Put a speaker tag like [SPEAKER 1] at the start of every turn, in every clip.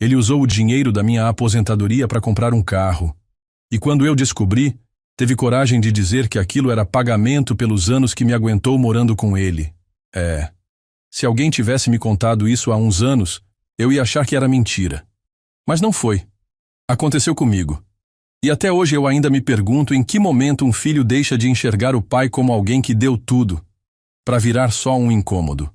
[SPEAKER 1] Ele usou o dinheiro da minha aposentadoria para comprar um carro. E quando eu descobri, teve coragem de dizer que aquilo era pagamento pelos anos que me aguentou morando com ele. Se alguém tivesse me contado isso há uns anos, eu ia achar que era mentira. Mas não foi. Aconteceu comigo. E até hoje eu ainda me pergunto em que momento um filho deixa de enxergar o pai como alguém que deu tudo, para virar só um incômodo.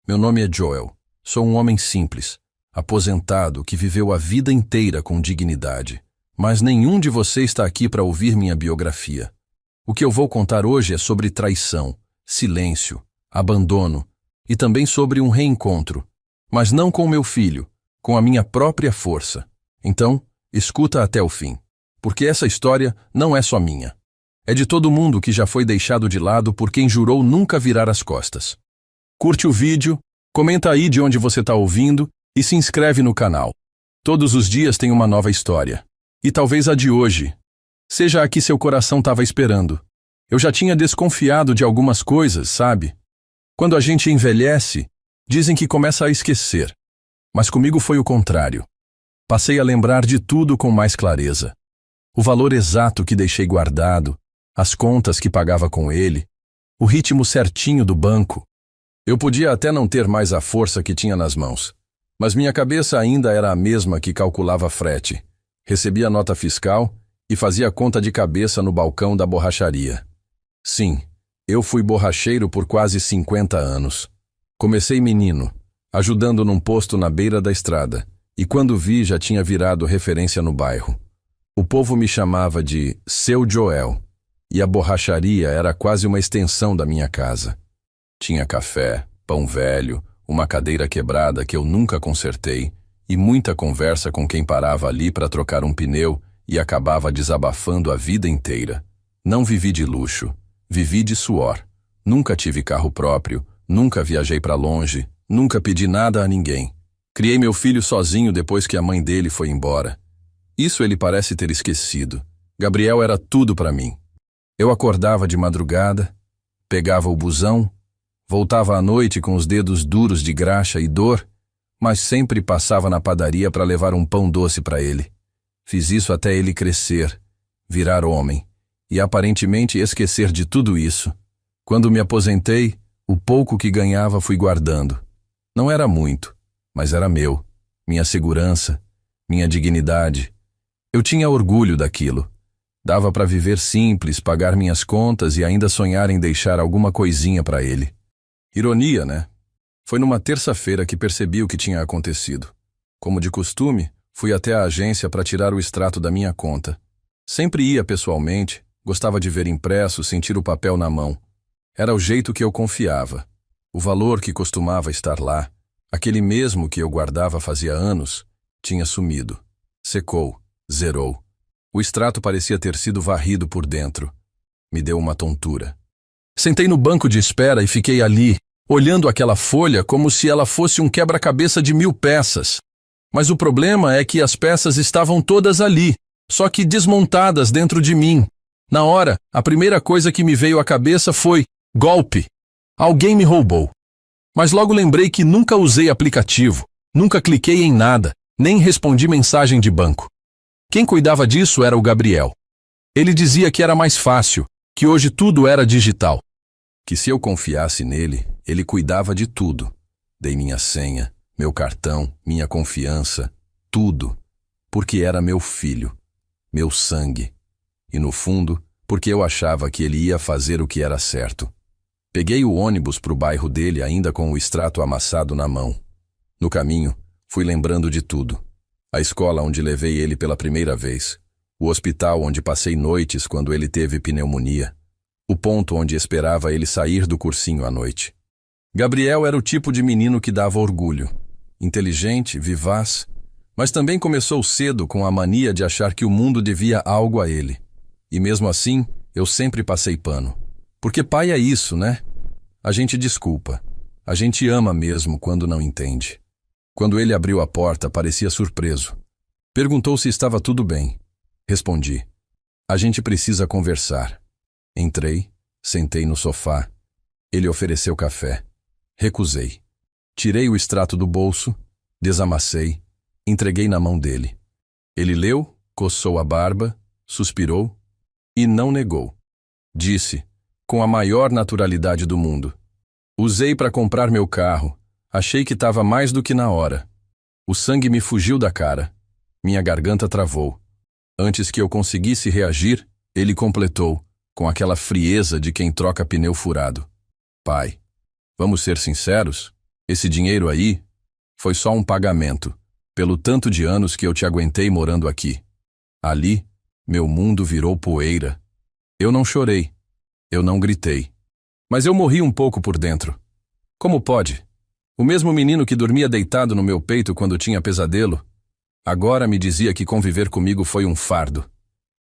[SPEAKER 1] Meu nome é Joel. Sou um homem simples, aposentado, que viveu a vida inteira com dignidade. Mas nenhum de vocês está aqui para ouvir minha biografia. O que eu vou contar hoje é sobre traição, silêncio, abandono e também sobre um reencontro, mas não com meu filho, com a minha própria força. Então, escuta até o fim, porque essa história não é só minha. É de todo mundo que já foi deixado de lado por quem jurou nunca virar as costas. Curte o vídeo, comenta aí de onde você está ouvindo e se inscreve no canal. Todos os dias tem uma nova história. E talvez a de hoje seja a que seu coração estava esperando. Eu já tinha desconfiado de algumas coisas, sabe? Quando a gente envelhece, dizem que começa a esquecer. Mas comigo foi o contrário. Passei a lembrar de tudo com mais clareza. O valor exato que deixei guardado, as contas que pagava com ele, o ritmo certinho do banco. Eu podia até não ter mais a força que tinha nas mãos, mas minha cabeça ainda era a mesma que calculava frete, recebia nota fiscal e fazia conta de cabeça no balcão da borracharia. Sim, eu fui borracheiro por quase 50 anos. Comecei menino, ajudando num posto na beira da estrada, e quando vi já tinha virado referência no bairro. O povo me chamava de Seu Joel, e a borracharia era quase uma extensão da minha casa. Tinha café, pão velho, uma cadeira quebrada que eu nunca consertei e muita conversa com quem parava ali para trocar um pneu e acabava desabafando a vida inteira. Não vivi de luxo, vivi de suor. Nunca tive carro próprio, nunca viajei para longe, nunca pedi nada a ninguém. Criei meu filho sozinho depois que a mãe dele foi embora. Isso ele parece ter esquecido. Gabriel era tudo para mim. Eu acordava de madrugada, pegava o busão, voltava à noite com os dedos duros de graxa e dor, mas sempre passava na padaria para levar um pão doce para ele. Fiz isso até ele crescer, virar homem, e aparentemente esquecer de tudo isso. Quando me aposentei, o pouco que ganhava fui guardando. Não era muito, mas era meu, minha segurança, minha dignidade. Eu tinha orgulho daquilo. Dava para viver simples, pagar minhas contas e ainda sonhar em deixar alguma coisinha para ele. Ironia, né? Foi numa terça-feira que percebi o que tinha acontecido. Como de costume, fui até a agência para tirar o extrato da minha conta. Sempre ia pessoalmente, gostava de ver impresso, sentir o papel na mão. Era o jeito que eu confiava. O valor que costumava estar lá, aquele mesmo que eu guardava fazia anos, tinha sumido. Secou, zerou. O extrato parecia ter sido varrido por dentro. Me deu uma tontura. Sentei no banco de espera e fiquei ali, olhando aquela folha como se ela fosse um quebra-cabeça de 1000 peças. Mas o problema é que as peças estavam todas ali, só que desmontadas dentro de mim. Na hora, a primeira coisa que me veio à cabeça foi golpe. Alguém me roubou. Mas logo lembrei que nunca usei aplicativo, nunca cliquei em nada, nem respondi mensagem de banco. Quem cuidava disso era o Gabriel. Ele dizia que era mais fácil, que hoje tudo era digital. Que se eu confiasse nele, ele cuidava de tudo. Dei minha senha, meu cartão, minha confiança, tudo. Porque era meu filho, meu sangue. E no fundo, porque eu achava que ele ia fazer o que era certo. Peguei o ônibus para o bairro dele ainda com o extrato amassado na mão. No caminho, fui lembrando de tudo. A escola onde levei ele pela primeira vez. O hospital onde passei noites quando ele teve pneumonia. O ponto onde esperava ele sair do cursinho à noite. Gabriel era o tipo de menino que dava orgulho. Inteligente, vivaz, mas também começou cedo com a mania de achar que o mundo devia algo a ele. E mesmo assim, eu sempre passei pano. Porque pai é isso, né? A gente desculpa. A gente ama mesmo quando não entende. Quando ele abriu a porta, parecia surpreso. Perguntou se estava tudo bem. Respondi. A gente precisa conversar. Entrei, sentei no sofá. Ele ofereceu café. Recusei. Tirei o extrato do bolso, desamassei, Entreguei na mão dele. Ele leu, coçou a barba, suspirou e não negou. Disse, com a maior naturalidade do mundo: usei para comprar meu carro. Achei que estava mais do que na hora. O sangue me fugiu da cara. Minha garganta travou. Antes que eu conseguisse reagir, ele completou, com aquela frieza de quem troca pneu furado: pai, vamos ser sinceros? Esse dinheiro aí foi só um pagamento, pelo tanto de anos que eu te aguentei morando aqui. Ali, meu mundo virou poeira. Eu não chorei. Eu não gritei. Mas eu morri um pouco por dentro. Como pode? O mesmo menino que dormia deitado no meu peito quando tinha pesadelo, agora me dizia que conviver comigo foi um fardo.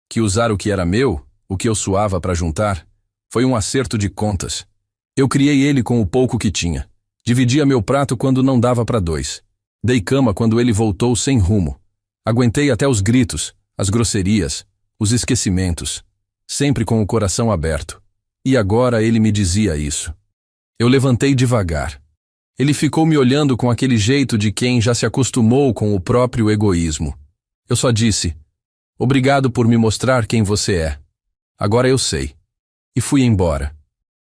[SPEAKER 1] Que usar o que era meu, o que eu suava para juntar, foi um acerto de contas. Eu criei ele com o pouco que tinha. Dividia meu prato quando não dava para dois. Dei cama quando ele voltou sem rumo. Aguentei até os gritos, as grosserias, os esquecimentos, sempre com o coração aberto. E agora ele me dizia isso. Eu levantei devagar. Ele ficou me olhando com aquele jeito de quem já se acostumou com o próprio egoísmo. Eu só disse: obrigado por me mostrar quem você é. Agora eu sei. E fui embora.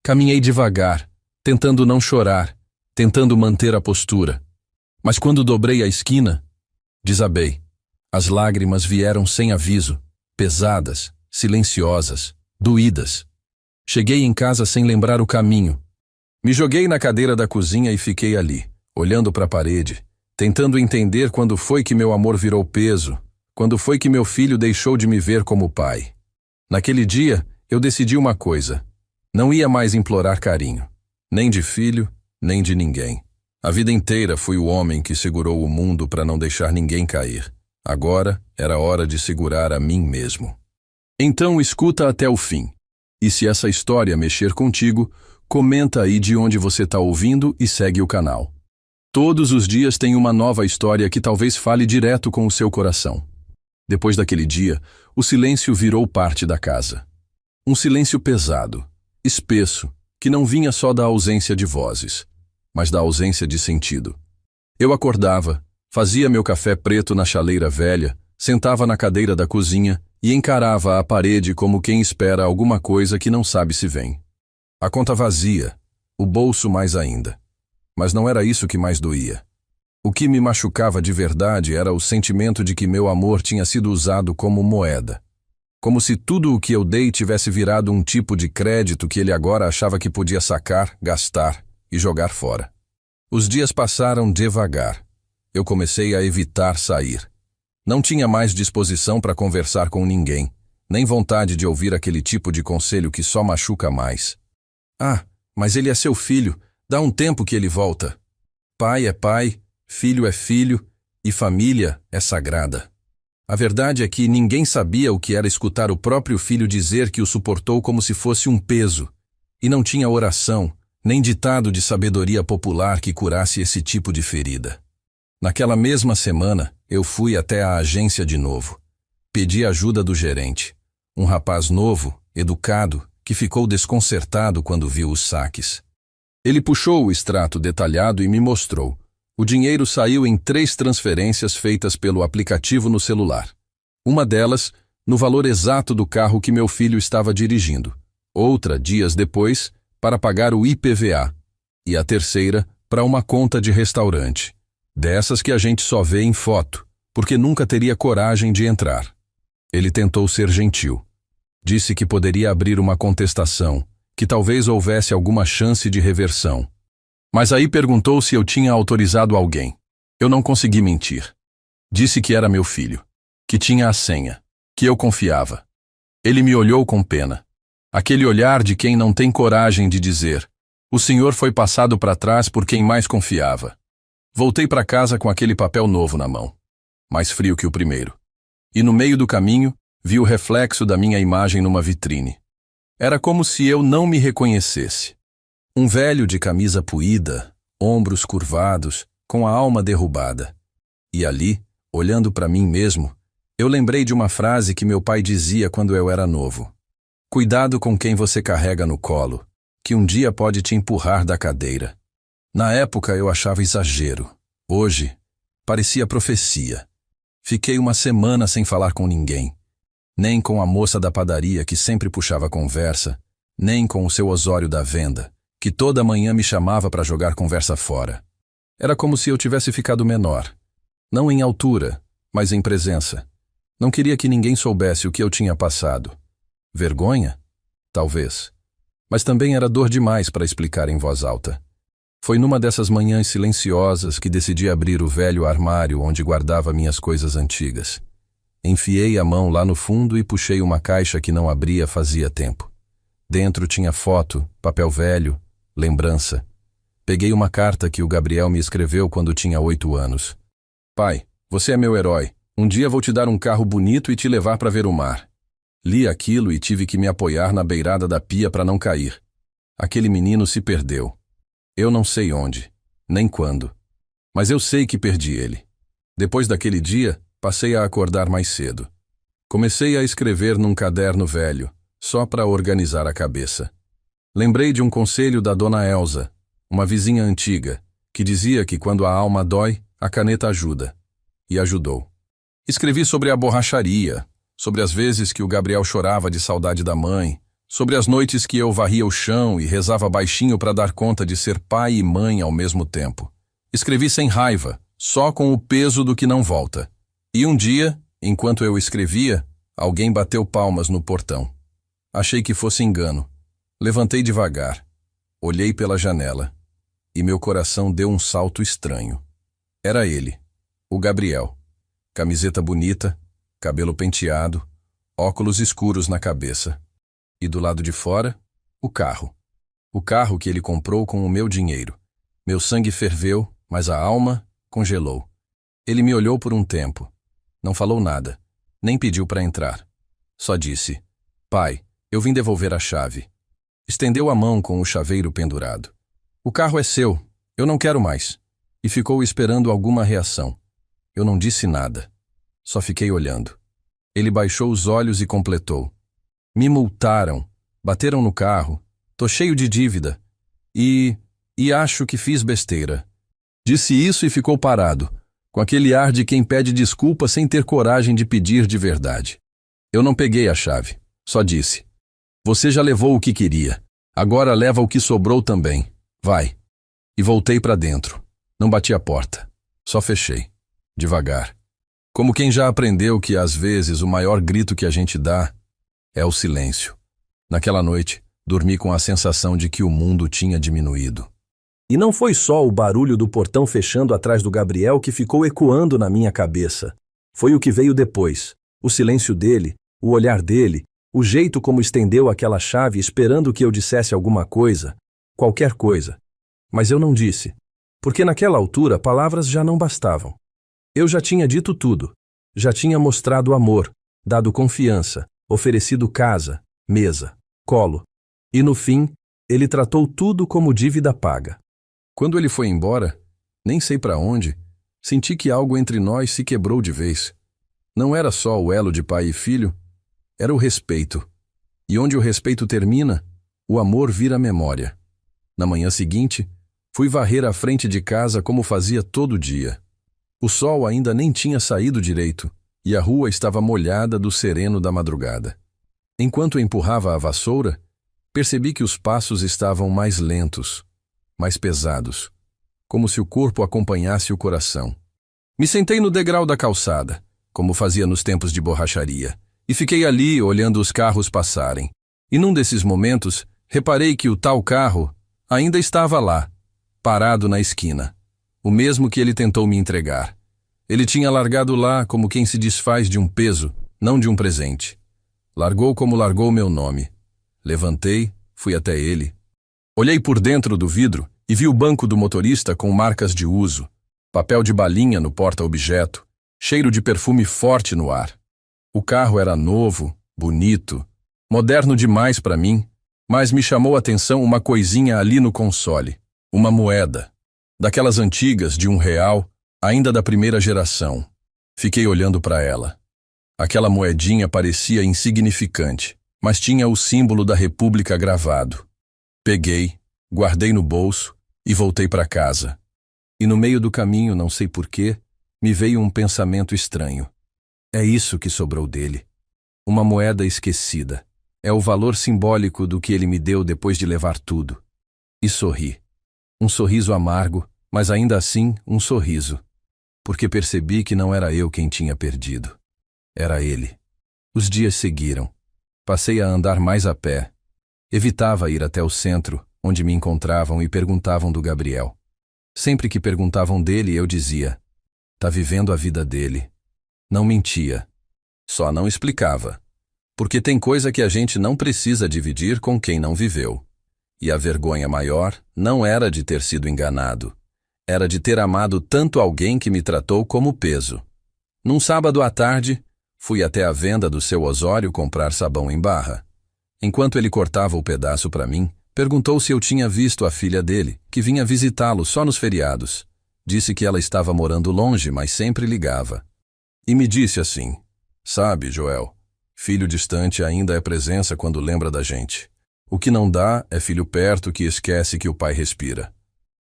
[SPEAKER 1] Caminhei devagar, tentando não chorar, tentando manter a postura. Mas quando dobrei a esquina, desabei. As lágrimas vieram sem aviso, pesadas, silenciosas, doídas. Cheguei em casa sem lembrar o caminho. Me joguei na cadeira da cozinha e fiquei ali, olhando para a parede, tentando entender quando foi que meu amor virou peso, quando foi que meu filho deixou de me ver como pai. Naquele dia, eu decidi uma coisa: não ia mais implorar carinho, nem de filho, nem de ninguém. A vida inteira fui o homem que segurou o mundo para não deixar ninguém cair. Agora era hora de segurar a mim mesmo. Então escuta até o fim. E se essa história mexer contigo, comenta aí de onde você está ouvindo e segue o canal. Todos os dias tem uma nova história que talvez fale direto com o seu coração. Depois daquele dia, o silêncio virou parte da casa. Um silêncio pesado, espesso, que não vinha só da ausência de vozes, mas da ausência de sentido. Eu acordava, fazia meu café preto na chaleira velha, sentava na cadeira da cozinha e encarava a parede como quem espera alguma coisa que não sabe se vem. A conta vazia, o bolso mais ainda. Mas não era isso que mais doía. O que me machucava de verdade era o sentimento de que meu amor tinha sido usado como moeda. Como se tudo o que eu dei tivesse virado um tipo de crédito que ele agora achava que podia sacar, gastar e jogar fora. Os dias passaram devagar. Eu comecei a evitar sair. Não tinha mais disposição para conversar com ninguém, nem vontade de ouvir aquele tipo de conselho que só machuca mais. Ah, mas ele é seu filho, dá um tempo que ele volta. Pai é pai, filho é filho e família é sagrada. A verdade é que ninguém sabia o que era escutar o próprio filho dizer que o suportou como se fosse um peso, e não tinha oração, nem ditado de sabedoria popular que curasse esse tipo de ferida. Naquela mesma semana, eu fui até a agência de novo. Pedi ajuda do gerente, um rapaz novo, educado, que ficou desconcertado quando viu os saques. Ele puxou o extrato detalhado e me mostrou. O dinheiro saiu em 3 transferências feitas pelo aplicativo no celular. Uma delas, no valor exato do carro que meu filho estava dirigindo. Outra, dias depois, para pagar o IPVA. E a terceira, para uma conta de restaurante. Dessas que a gente só vê em foto, porque nunca teria coragem de entrar. Ele tentou ser gentil. Disse que poderia abrir uma contestação, que talvez houvesse alguma chance de reversão. Mas aí perguntou se eu tinha autorizado alguém. Eu não consegui mentir. Disse que era meu filho, que tinha a senha, que eu confiava. Ele me olhou com pena. Aquele olhar de quem não tem coragem de dizer: o senhor foi passado para trás por quem mais confiava. Voltei para casa com aquele papel novo na mão, mais frio que o primeiro. E no meio do caminho, vi o reflexo da minha imagem numa vitrine. Era como se eu não me reconhecesse. Um velho de camisa puída, ombros curvados, com a alma derrubada. E ali, olhando para mim mesmo, eu lembrei de uma frase que meu pai dizia quando eu era novo. Cuidado com quem você carrega no colo, que um dia pode te empurrar da cadeira. Na época eu achava exagero. Hoje, parecia profecia. Fiquei uma semana sem falar com ninguém. Nem com a moça da padaria, que sempre puxava conversa, nem com o seu Osório da venda, que toda manhã me chamava para jogar conversa fora. Era como se eu tivesse ficado menor. Não em altura, mas em presença. Não queria que ninguém soubesse o que eu tinha passado. Vergonha? Talvez. Mas também era dor demais para explicar em voz alta. Foi numa dessas manhãs silenciosas que decidi abrir o velho armário onde guardava minhas coisas antigas. Enfiei a mão lá no fundo e puxei uma caixa que não abria fazia tempo. Dentro tinha foto, papel velho, lembrança. Peguei uma carta que o Gabriel me escreveu quando tinha 8 anos. Pai, você é meu herói. Um dia vou te dar um carro bonito e te levar para ver o mar. Li aquilo e tive que me apoiar na beirada da pia para não cair. Aquele menino se perdeu. Eu não sei onde, nem quando. Mas eu sei que perdi ele. Depois daquele dia, passei a acordar mais cedo. Comecei a escrever num caderno velho, só para organizar a cabeça. Lembrei de um conselho da dona Elza, uma vizinha antiga, que dizia que quando a alma dói, a caneta ajuda. E ajudou. Escrevi sobre a borracharia, sobre as vezes que o Gabriel chorava de saudade da mãe, sobre as noites que eu varria o chão e rezava baixinho para dar conta de ser pai e mãe ao mesmo tempo. Escrevi sem raiva, só com o peso do que não volta. E um dia, enquanto eu escrevia, alguém bateu palmas no portão. Achei que fosse engano. Levantei devagar, olhei pela janela, e meu coração deu um salto estranho. Era ele, o Gabriel. Camiseta bonita, cabelo penteado, óculos escuros na cabeça. E do lado de fora, o carro. O carro que ele comprou com o meu dinheiro. Meu sangue ferveu, mas a alma congelou. Ele me olhou por um tempo. Não falou nada, nem pediu para entrar. Só disse: Pai, eu vim devolver a chave. Estendeu a mão com o chaveiro pendurado. O carro é seu, eu não quero mais. E ficou esperando alguma reação. Eu não disse nada. Só fiquei olhando. Ele baixou os olhos e completou. Me multaram, bateram no carro, tô cheio de dívida. E acho que fiz besteira. Disse isso e ficou parado, com aquele ar de quem pede desculpa sem ter coragem de pedir de verdade. Eu não peguei a chave, só disse: Você já levou o que queria, agora leva o que sobrou também. Vai. E voltei para dentro. Não bati a porta, só fechei. Devagar. Como quem já aprendeu que, às vezes, o maior grito que a gente dá é o silêncio. Naquela noite, dormi com a sensação de que o mundo tinha diminuído. E não foi só o barulho do portão fechando atrás do Gabriel que ficou ecoando na minha cabeça. Foi o que veio depois. O silêncio dele, o olhar dele, o jeito como estendeu aquela chave esperando que eu dissesse alguma coisa, qualquer coisa. Mas eu não disse, porque naquela altura palavras já não bastavam. Eu já tinha dito tudo, já tinha mostrado amor, dado confiança, oferecido casa, mesa, colo. E no fim, ele tratou tudo como dívida paga. Quando ele foi embora, nem sei para onde, senti que algo entre nós se quebrou de vez. Não era só o elo de pai e filho, era o respeito. E onde o respeito termina, o amor vira memória. Na manhã seguinte, fui varrer a frente de casa como fazia todo dia. O sol ainda nem tinha saído direito, e a rua estava molhada do sereno da madrugada. Enquanto empurrava a vassoura, percebi que os passos estavam mais lentos, mais pesados, como se o corpo acompanhasse o coração. Me sentei no degrau da calçada, como fazia nos tempos de borracharia, e fiquei ali olhando os carros passarem. E num desses momentos, reparei que o tal carro ainda estava lá, parado na esquina. O mesmo que ele tentou me entregar. Ele tinha largado lá como quem se desfaz de um peso, não de um presente. Largou como largou meu nome. Levantei, fui até ele. Olhei por dentro do vidro e vi o banco do motorista com marcas de uso, papel de balinha no porta-objeto, cheiro de perfume forte no ar. O carro era novo, bonito, moderno demais para mim, mas me chamou a atenção uma coisinha ali no console, uma moeda. Daquelas antigas de R$1, ainda da primeira geração. Fiquei olhando para ela. Aquela moedinha parecia insignificante, mas tinha o símbolo da República gravado. Peguei, guardei no bolso e voltei para casa. E no meio do caminho, não sei porquê, me veio um pensamento estranho. É isso que sobrou dele. Uma moeda esquecida. É o valor simbólico do que ele me deu depois de levar tudo. E sorri. Um sorriso amargo, mas ainda assim um sorriso. Porque percebi que não era eu quem tinha perdido. Era ele. Os dias seguiram. Passei a andar mais a pé. Evitava ir até o centro, onde me encontravam e perguntavam do Gabriel. Sempre que perguntavam dele, eu dizia: tá vivendo a vida dele. Não mentia. Só não explicava. Porque tem coisa que a gente não precisa dividir com quem não viveu. E a vergonha maior não era de ter sido enganado. Era de ter amado tanto alguém que me tratou como peso. Num sábado à tarde, fui até a venda do seu Osório comprar sabão em barra. Enquanto ele cortava o pedaço para mim, perguntou se eu tinha visto a filha dele, que vinha visitá-lo só nos feriados. Disse que ela estava morando longe, mas sempre ligava. E me disse assim: sabe, Joel, filho distante ainda é presença quando lembra da gente. O que não dá é filho perto que esquece que o pai respira.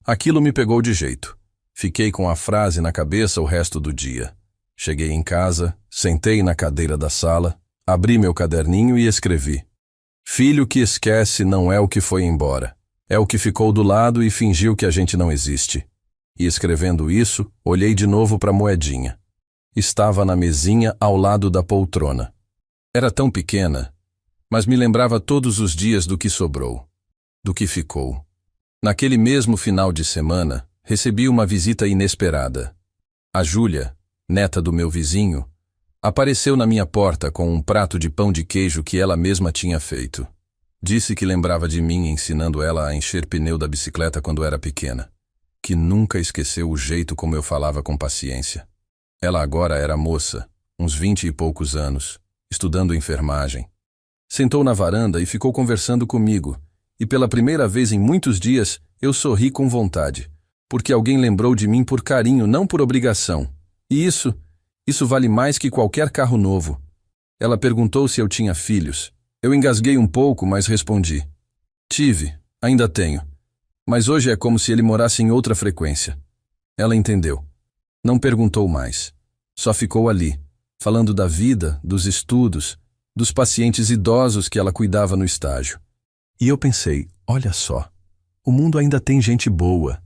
[SPEAKER 1] Aquilo me pegou de jeito. Fiquei com a frase na cabeça o resto do dia. Cheguei em casa, sentei na cadeira da sala, abri meu caderninho e escrevi: filho que esquece não é o que foi embora. É o que ficou do lado e fingiu que a gente não existe. E escrevendo isso, olhei de novo para a moedinha. Estava na mesinha ao lado da poltrona. Era tão pequena, mas me lembrava todos os dias do que sobrou, do que ficou. Naquele mesmo final de semana, recebi uma visita inesperada. A Júlia, neta do meu vizinho, apareceu na minha porta com um prato de pão de queijo que ela mesma tinha feito. Disse que lembrava de mim ensinando ela a encher pneu da bicicleta quando era pequena, que nunca esqueceu o jeito como eu falava com paciência. Ela agora era moça, uns 20 e poucos anos, estudando enfermagem. Sentou na varanda e ficou conversando comigo, e pela primeira vez em muitos dias eu sorri com vontade, porque alguém lembrou de mim por carinho, não por obrigação. E isso vale mais que qualquer carro novo. Ela perguntou se eu tinha filhos. Eu engasguei um pouco, mas respondi: tive, ainda tenho. Mas hoje é como se ele morasse em outra frequência. Ela entendeu. Não perguntou mais. Só ficou ali, falando da vida, dos estudos, dos pacientes idosos que ela cuidava no estágio. E eu pensei: olha só, o mundo ainda tem gente boa,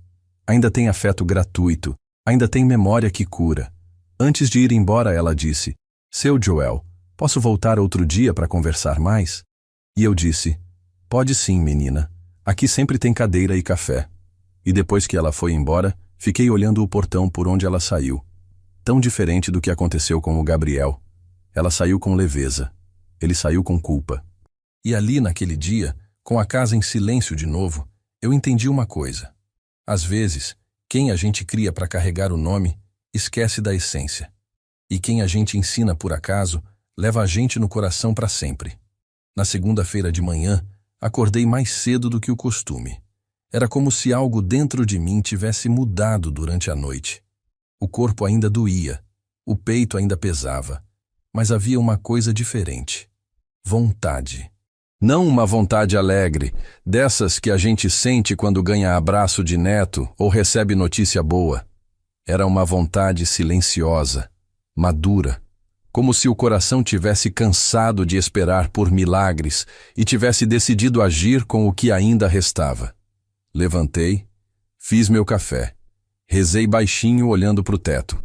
[SPEAKER 1] ainda tem afeto gratuito, ainda tem memória que cura. Antes de ir embora, ela disse: seu Joel, posso voltar outro dia para conversar mais? E eu disse: pode sim, menina. Aqui sempre tem cadeira e café. E depois que ela foi embora, fiquei olhando o portão por onde ela saiu. Tão diferente do que aconteceu com o Gabriel. Ela saiu com leveza. Ele saiu com culpa. E ali, naquele dia, com a casa em silêncio de novo, eu entendi uma coisa. Às vezes, quem a gente cria para carregar o nome, esquece da essência. E quem a gente ensina por acaso, leva a gente no coração para sempre. Na segunda-feira de manhã, acordei mais cedo do que o costume. Era como se algo dentro de mim tivesse mudado durante a noite. O corpo ainda doía, o peito ainda pesava, mas havia uma coisa diferente. Vontade. Não uma vontade alegre, dessas que a gente sente quando ganha abraço de neto ou recebe notícia boa. Era uma vontade silenciosa, madura, como se o coração tivesse cansado de esperar por milagres e tivesse decidido agir com o que ainda restava. Levantei, fiz meu café, rezei baixinho olhando para o teto,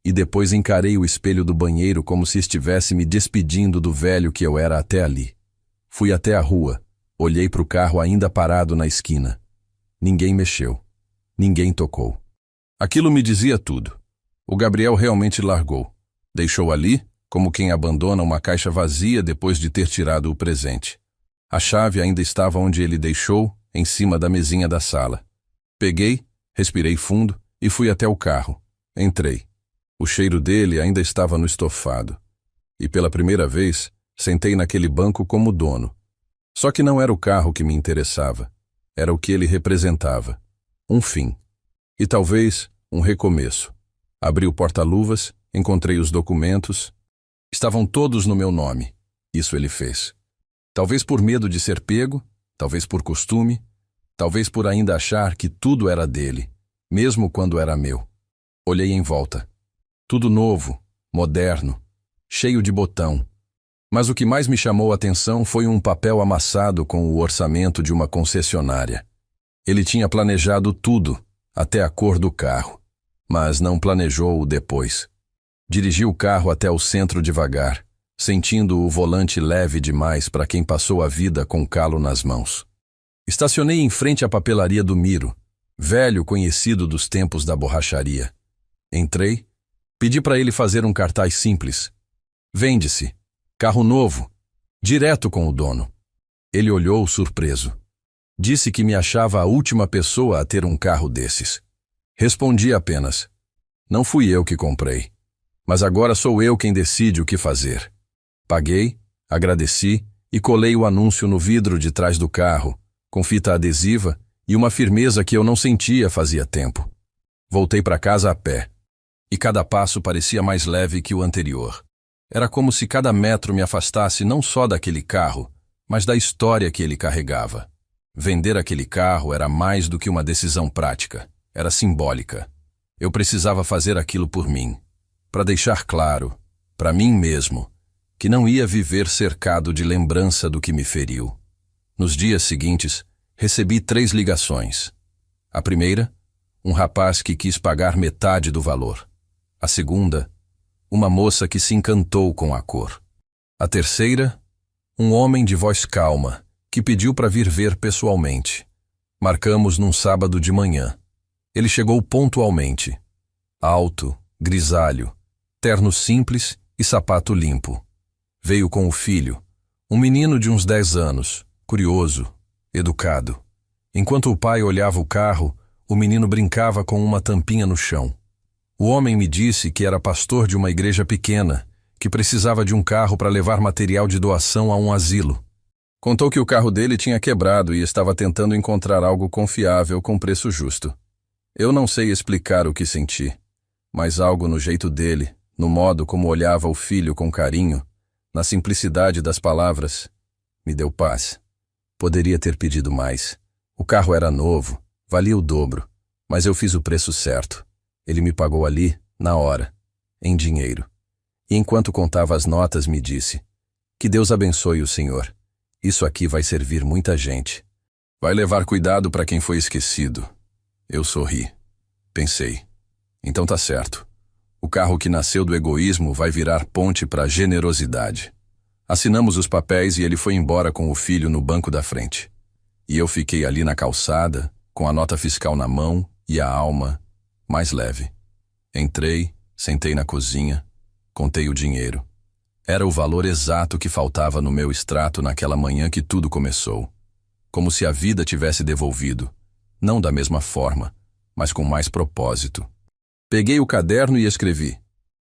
[SPEAKER 1] e depois encarei o espelho do banheiro como se estivesse me despedindo do velho que eu era até ali. Fui até a rua, olhei para o carro ainda parado na esquina. Ninguém mexeu, ninguém tocou. Aquilo me dizia tudo. O Gabriel realmente largou. Deixou ali, como quem abandona uma caixa vazia depois de ter tirado o presente. A chave ainda estava onde ele deixou, em cima da mesinha da sala. Peguei, respirei fundo e fui até o carro. Entrei. O cheiro dele ainda estava no estofado. E pela primeira vez, sentei naquele banco como dono. Só que não era o carro que me interessava. Era o que ele representava. Um fim. E talvez um recomeço. Abri o porta-luvas, encontrei os documentos. Estavam todos no meu nome. Isso ele fez. Talvez por medo de ser pego, talvez por costume, talvez por ainda achar que tudo era dele, mesmo quando era meu. Olhei em volta. Tudo novo, moderno. cheio de botão. Mas o que mais me chamou a atenção foi um papel amassado com o orçamento de uma concessionária. Ele tinha planejado tudo, até a cor do carro, mas não planejou o depois. Dirigiu o carro até o centro devagar, sentindo o volante leve demais para quem passou a vida com calo nas mãos. Estacionei em frente à papelaria do Miro, velho conhecido dos tempos da borracharia. Entrei, pedi para ele fazer um cartaz simples. Vende-se, carro novo, direto com o dono. Ele olhou surpreso. Disse que me achava a última pessoa a ter um carro desses. Respondi apenas: não fui eu que comprei, mas agora sou eu quem decide o que fazer. Paguei, agradeci e colei o anúncio no vidro de trás do carro, com fita adesiva e uma firmeza que eu não sentia fazia tempo. Voltei para casa a pé, e cada passo parecia mais leve que o anterior. Era como se cada metro me afastasse não só daquele carro, mas da história que ele carregava. Vender aquele carro era mais do que uma decisão prática, era simbólica. Eu precisava fazer aquilo por mim, para deixar claro, para mim mesmo, que não ia viver cercado de lembrança do que me feriu. Nos dias seguintes, recebi 3 ligações. A primeira, um rapaz que quis pagar metade do valor. A segunda, uma moça que se encantou com a cor. A terceira, um homem de voz calma, que pediu para vir ver pessoalmente. Marcamos num sábado de manhã. Ele chegou pontualmente. Alto, grisalho, terno simples e sapato limpo. Veio com o filho, um menino de uns 10 anos, curioso, educado. Enquanto o pai olhava o carro, o menino brincava com uma tampinha no chão. O homem me disse que era pastor de uma igreja pequena, que precisava de um carro para levar material de doação a um asilo. Contou que o carro dele tinha quebrado e estava tentando encontrar algo confiável com preço justo. Eu não sei explicar o que senti, mas algo no jeito dele, no modo como olhava o filho com carinho, na simplicidade das palavras, me deu paz. Poderia ter pedido mais. O carro era novo, valia o dobro, mas eu fiz o preço certo. Ele me pagou ali, na hora, em dinheiro. E enquanto contava as notas me disse: que Deus abençoe o senhor. Isso aqui vai servir muita gente. Vai levar cuidado para quem foi esquecido. Eu sorri. Pensei: então tá certo. O carro que nasceu do egoísmo vai virar ponte para a generosidade. Assinamos os papéis e ele foi embora com o filho no banco da frente. E eu fiquei ali na calçada, com a nota fiscal na mão e a alma mais leve. Entrei, sentei na cozinha, contei o dinheiro. Era o valor exato que faltava no meu extrato naquela manhã que tudo começou. Como se a vida tivesse devolvido, não da mesma forma, mas com mais propósito. Peguei o caderno e escrevi: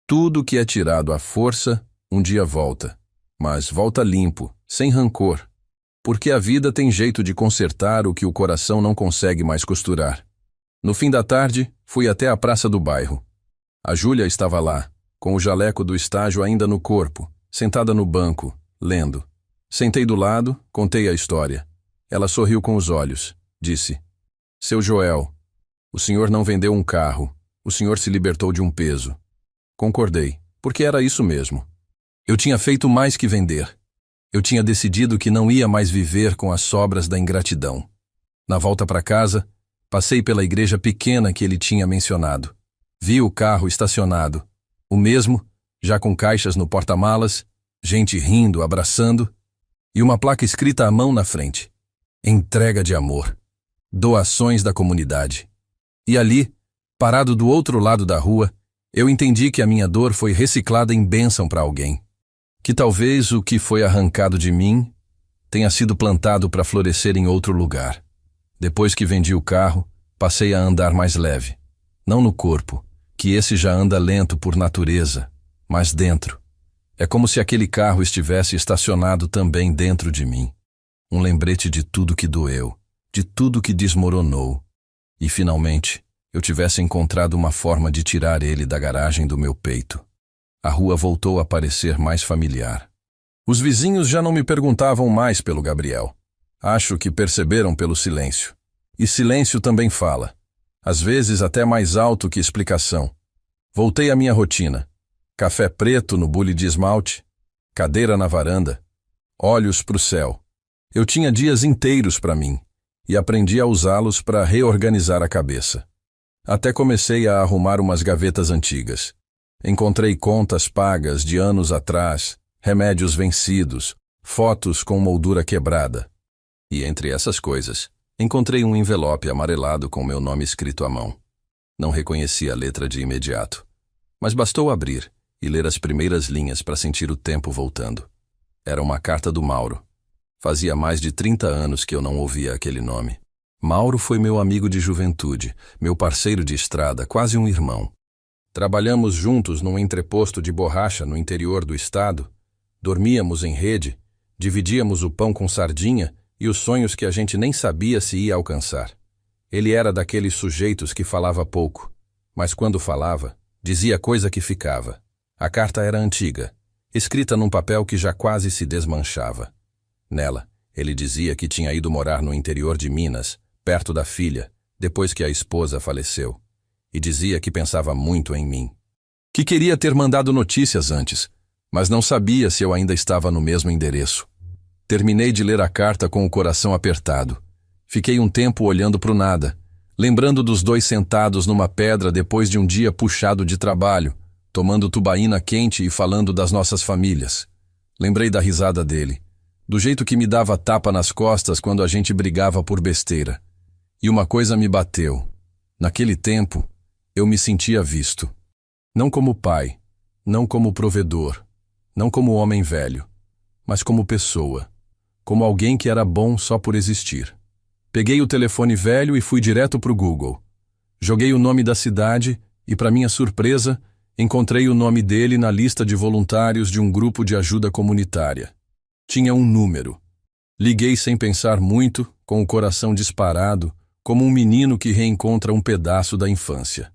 [SPEAKER 1] tudo que é tirado à força, um dia volta. Mas volta limpo, sem rancor. Porque a vida tem jeito de consertar o que o coração não consegue mais costurar. No fim da tarde, fui até a praça do bairro. A Júlia estava lá, com o jaleco do estágio ainda no corpo, sentada no banco, lendo. Sentei do lado, contei a história. Ela sorriu com os olhos. Disse: seu Joel, o senhor não vendeu um carro. O senhor se libertou de um peso. Concordei, porque era isso mesmo. Eu tinha feito mais que vender. Eu tinha decidido que não ia mais viver com as sobras da ingratidão. Na volta para casa, passei pela igreja pequena que ele tinha mencionado. Vi o carro estacionado. O mesmo, já com caixas no porta-malas, gente rindo, abraçando, e uma placa escrita à mão na frente: entrega de amor. Doações da comunidade. E ali, parado do outro lado da rua, eu entendi que a minha dor foi reciclada em bênção para alguém. Que talvez o que foi arrancado de mim tenha sido plantado para florescer em outro lugar. Depois que vendi o carro, passei a andar mais leve. Não no corpo, que esse já anda lento por natureza, mas dentro. É como se aquele carro estivesse estacionado também dentro de mim. Um lembrete de tudo que doeu, de tudo que desmoronou. E, finalmente, eu tivesse encontrado uma forma de tirar ele da garagem do meu peito. A rua voltou a parecer mais familiar. Os vizinhos já não me perguntavam mais pelo Gabriel. Acho que perceberam pelo silêncio. E silêncio também fala. Às vezes até mais alto que explicação. Voltei à minha rotina. Café preto no bule de esmalte, cadeira na varanda, olhos para o céu. Eu tinha dias inteiros para mim e aprendi a usá-los para reorganizar a cabeça. Até comecei a arrumar umas gavetas antigas. Encontrei contas pagas de anos atrás, remédios vencidos, fotos com moldura quebrada. E entre essas coisas, encontrei um envelope amarelado com meu nome escrito à mão. Não reconheci a letra de imediato, mas bastou abrir e ler as primeiras linhas para sentir o tempo voltando. Era uma carta do Mauro. Fazia mais de 30 anos que eu não ouvia aquele nome. Mauro foi meu amigo de juventude, meu parceiro de estrada, quase um irmão. Trabalhamos juntos num entreposto de borracha no interior do estado, dormíamos em rede, dividíamos o pão com sardinha e os sonhos que a gente nem sabia se ia alcançar. Ele era daqueles sujeitos que falava pouco, mas quando falava, dizia coisa que ficava. A carta era antiga, escrita num papel que já quase se desmanchava. Nela, ele dizia que tinha ido morar no interior de Minas, perto da filha, depois que a esposa faleceu. E dizia que pensava muito em mim. Que queria ter mandado notícias antes, mas não sabia se eu ainda estava no mesmo endereço. Terminei de ler a carta com o coração apertado. Fiquei um tempo olhando para o nada, lembrando dos dois sentados numa pedra depois de um dia puxado de trabalho, tomando tubaína quente e falando das nossas famílias. Lembrei da risada dele, do jeito que me dava tapa nas costas quando a gente brigava por besteira. E uma coisa me bateu. Naquele tempo, eu me sentia visto. Não como pai, não como provedor, não como homem velho, mas como pessoa, como alguém que era bom só por existir. Peguei o telefone velho e fui direto pro Google. Joguei o nome da cidade e, para minha surpresa, encontrei o nome dele na lista de voluntários de um grupo de ajuda comunitária. Tinha um número. Liguei sem pensar muito, com o coração disparado, como um menino que reencontra um pedaço da infância.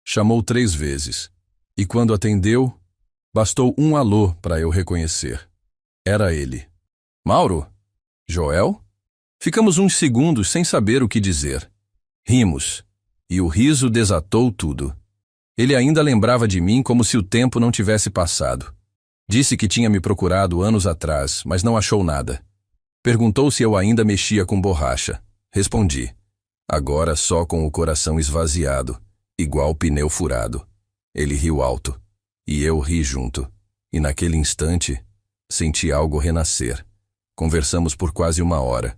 [SPEAKER 1] Chamou 3 vezes, e quando atendeu, bastou um alô para eu reconhecer. Era ele. Mauro? Joel? Ficamos uns segundos sem saber o que dizer. Rimos, e o riso desatou tudo. Ele ainda lembrava de mim como se o tempo não tivesse passado. Disse que tinha me procurado anos atrás, mas não achou nada. Perguntou se eu ainda mexia com borracha. Respondi. Agora só com o coração esvaziado, igual pneu furado. Ele riu alto, e eu ri junto. E naquele instante, senti algo renascer. Conversamos por quase 1 hora.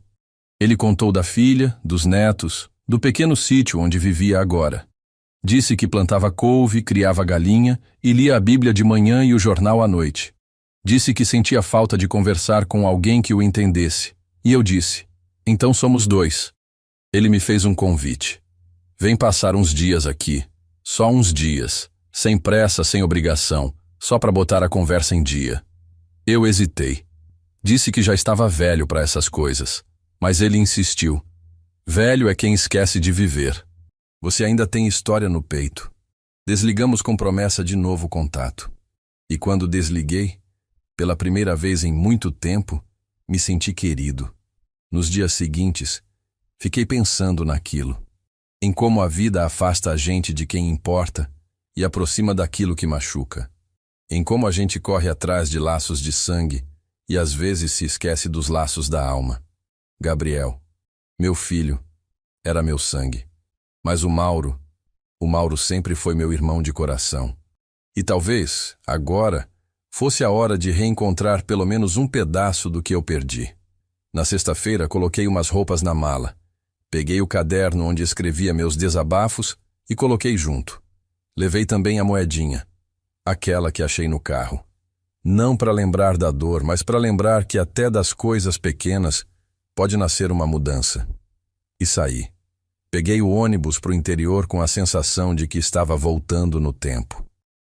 [SPEAKER 1] Ele contou da filha, dos netos, do pequeno sítio onde vivia agora. Disse que plantava couve, criava galinha e lia a Bíblia de manhã e o jornal à noite. Disse que sentia falta de conversar com alguém que o entendesse. E eu disse, então somos 2. Ele me fez um convite. Vem passar uns dias aqui. Só uns dias. Sem pressa, sem obrigação. Só para botar a conversa em dia. Eu hesitei. Disse que já estava velho para essas coisas. Mas ele insistiu. Velho é quem esquece de viver. Você ainda tem história no peito. Desligamos com promessa de novo contato. E quando desliguei, pela primeira vez em muito tempo, me senti querido. Nos dias seguintes, fiquei pensando naquilo, em como a vida afasta a gente de quem importa e aproxima daquilo que machuca, em como a gente corre atrás de laços de sangue e às vezes se esquece dos laços da alma. Gabriel, meu filho, era meu sangue, mas o Mauro sempre foi meu irmão de coração. E talvez, agora, fosse a hora de reencontrar pelo menos um pedaço do que eu perdi. Na sexta-feira, coloquei umas roupas na mala. Peguei o caderno onde escrevia meus desabafos e coloquei junto. Levei também a moedinha, aquela que achei no carro. Não para lembrar da dor, mas para lembrar que até das coisas pequenas pode nascer uma mudança. E saí. Peguei o ônibus para o interior com a sensação de que estava voltando no tempo.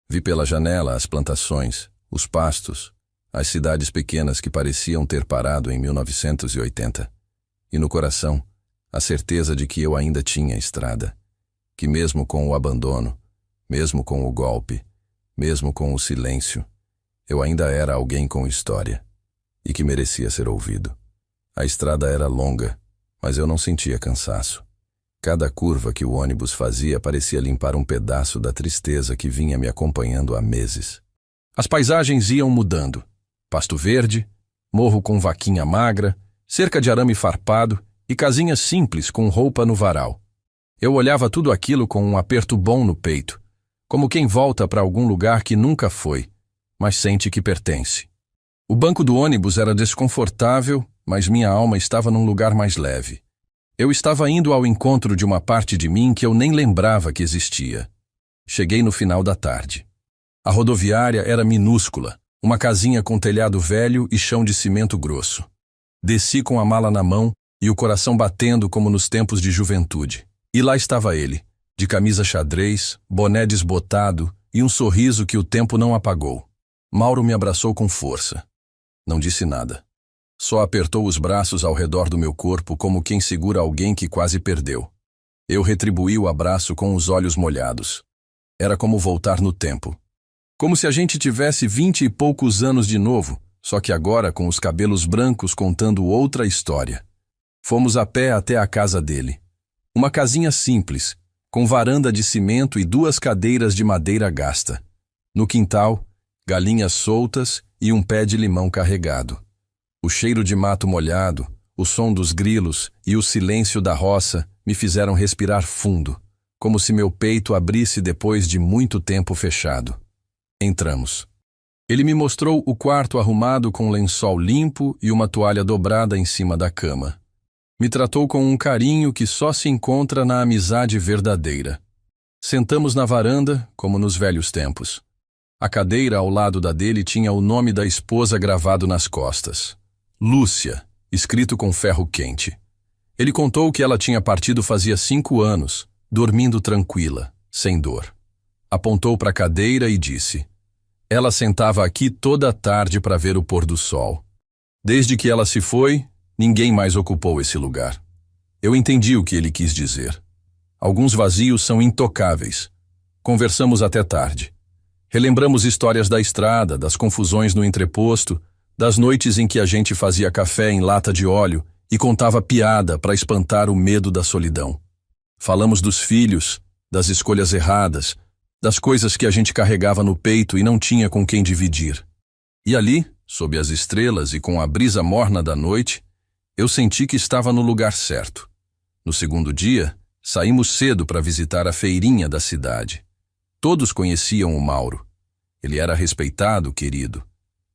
[SPEAKER 1] Vi pela janela as plantações, os pastos, as cidades pequenas que pareciam ter parado em 1980. E no coração, a certeza de que eu ainda tinha estrada. Que mesmo com o abandono, mesmo com o golpe, mesmo com o silêncio, eu ainda era alguém com história. E que merecia ser ouvido. A estrada era longa, mas eu não sentia cansaço. Cada curva que o ônibus fazia parecia limpar um pedaço da tristeza que vinha me acompanhando há meses. As paisagens iam mudando. Pasto verde, morro com vaquinha magra, cerca de arame farpado e casinhas simples com roupa no varal. Eu olhava tudo aquilo com um aperto bom no peito, como quem volta para algum lugar que nunca foi, mas sente que pertence. O banco do ônibus era desconfortável, mas minha alma estava num lugar mais leve. Eu estava indo ao encontro de uma parte de mim que eu nem lembrava que existia. Cheguei no final da tarde. A rodoviária era minúscula, uma casinha com telhado velho e chão de cimento grosso. Desci com a mala na mão e o coração batendo como nos tempos de juventude. E lá estava ele, de camisa xadrez, boné desbotado e um sorriso que o tempo não apagou. Mauro me abraçou com força. Não disse nada. Só apertou os braços ao redor do meu corpo como quem segura alguém que quase perdeu. Eu retribuí o abraço com os olhos molhados. Era como voltar no tempo. Como se a gente tivesse 20 e poucos anos de novo, só que agora com os cabelos brancos contando outra história. Fomos a pé até a casa dele. Uma casinha simples, com varanda de cimento e 2 cadeiras de madeira gasta. No quintal, galinhas soltas e um pé de limão carregado. O cheiro de mato molhado, o som dos grilos e o silêncio da roça me fizeram respirar fundo, como se meu peito abrisse depois de muito tempo fechado. Entramos. Ele me mostrou o quarto arrumado com um lençol limpo e uma toalha dobrada em cima da cama. Me tratou com um carinho que só se encontra na amizade verdadeira. Sentamos na varanda, como nos velhos tempos. A cadeira ao lado da dele tinha o nome da esposa gravado nas costas. Lúcia, escrito com ferro quente. Ele contou que ela tinha partido fazia 5 anos, dormindo tranquila, sem dor. Apontou para a cadeira e disse: ela sentava aqui toda a tarde para ver o pôr do sol. Desde que ela se foi, ninguém mais ocupou esse lugar. Eu entendi o que ele quis dizer. Alguns vazios são intocáveis. Conversamos até tarde. Relembramos histórias da estrada, das confusões no entreposto, das noites em que a gente fazia café em lata de óleo e contava piada para espantar o medo da solidão. Falamos dos filhos, das escolhas erradas, das coisas que a gente carregava no peito e não tinha com quem dividir. E ali, sob as estrelas e com a brisa morna da noite, eu senti que estava no lugar certo. No segundo dia, saímos cedo para visitar a feirinha da cidade. Todos conheciam o Mauro. Ele era respeitado, querido.